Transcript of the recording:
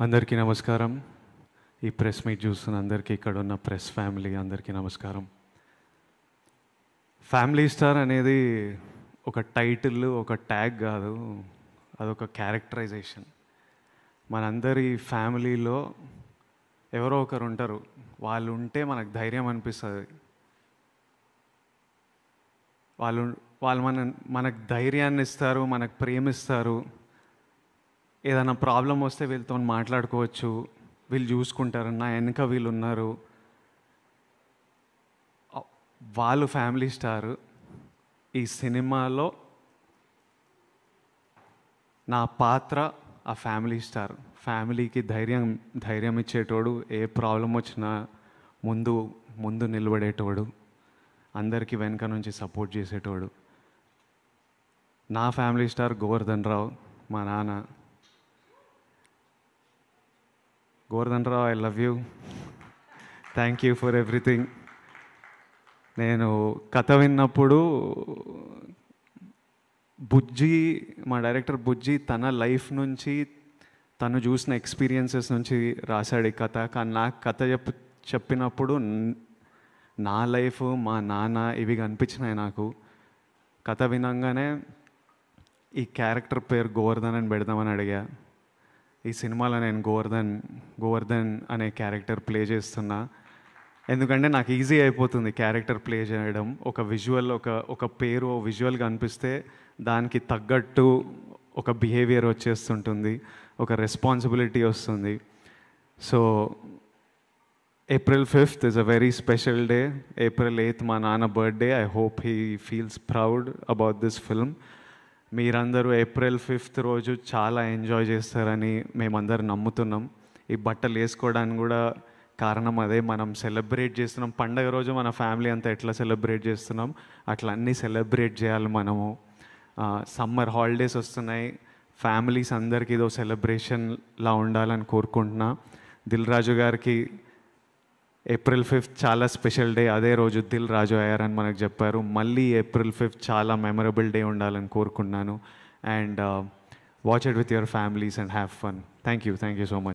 అందరికీ నమస్కారం. ఈ ప్రెస్ మీట్ చూస్తున్న అందరికీ, ఇక్కడ ఉన్న ప్రెస్ ఫ్యామిలీ అందరికీ నమస్కారం. ఫ్యామిలీ స్టార్ అనేది ఒక టైటిల్, ఒక ట్యాగ్ కాదు, అదొక క్యారెక్టరైజేషన్. మనందరి ఫ్యామిలీలో ఎవరో ఒకరు ఉంటారు, వాళ్ళు ఉంటే మనకు ధైర్యం అనిపిస్తుంది. వాళ్ళు వాళ్ళు మనకు ధైర్యాన్ని ఇస్తారు, మనకు ప్రేమిస్తారు. ఏదైనా ప్రాబ్లం వస్తే వీళ్ళతో మాట్లాడుకోవచ్చు, వీళ్ళు చూసుకుంటారు, నా వెనుక వీళ్ళు ఉన్నారు. వాళ్ళు ఫ్యామిలీ స్టార్. ఈ సినిమాలో నా పాత్ర ఆ ఫ్యామిలీ స్టార్. ఫ్యామిలీకి ధైర్యం ఇచ్చేటోడు, ఏ ప్రాబ్లం వచ్చినా ముందు నిలబడేటోడు, అందరికీ వెనక నుంచి సపోర్ట్ చేసేటోడు. నా ఫ్యామిలీ స్టార్ గోవర్ధన్ రావు, మా నాన్న. Govardhan Rao, I love you, thank you for everything. నేను కథ విన్నప్పుడు మా డైరెక్టర్ బుజ్జి తన లైఫ్ నుంచి, తను చూసిన ఎక్స్పీరియన్సెస్ నుంచి రాశాడు ఈ కథ. కానీ నాకు కథ చెప్పినప్పుడు నా లైఫ్, మా నాన్న ఇవి కనిపించినాయి నాకు. కథ వినంగానే ఈ క్యారెక్టర్ పేరు గోవర్ధన్ అని పెడదామని అడిగా. ఈ సినిమాలో నేను గోవర్ధన్ అనే క్యారెక్టర్ ప్లే చేస్తున్నా. ఎందుకంటే నాకు ఈజీ అయిపోతుంది క్యారెక్టర్ ప్లే చేయడం. ఒక విజువల్, ఒక పేరు విజువల్గా అనిపిస్తే దానికి తగ్గట్టు ఒక బిహేవియర్ వచ్చేస్తుంటుంది, ఒక రెస్పాన్సిబిలిటీ వస్తుంది. So April 5th is a very special day. April 8th మా నాన్న birthday. I hope he feels proud about this film. మీరందరూ April 5th రోజు చాలా ఎంజాయ్ చేస్తారని మేమందరం నమ్ముతున్నాం. ఈ బట్టలు వేసుకోవడానికి కూడా కారణం అదే. మనం సెలబ్రేట్ చేస్తున్నాం పండగ రోజు, మన ఫ్యామిలీ అంతా ఎట్లా సెలబ్రేట్ చేస్తున్నాం అట్లా అన్నీ సెలబ్రేట్ చేయాలి మనము. సమ్మర్ హాలిడేస్ వస్తున్నాయి, ఫ్యామిలీస్ అందరికీ ఇదో సెలబ్రేషన్లా ఉండాలని కోరుకుంటున్నా. దిల్ రాజు గారికి April 5th చాలా స్పెషల్ డే. అదే రోజు దిల్ రాజు అయ్యారని మనకు చెప్పారు. మళ్ళీ April 5th చాలా మెమరబుల్ డే ఉండాలని కోరుకున్నాను. And watch it with your families and have fun. Thank you so much.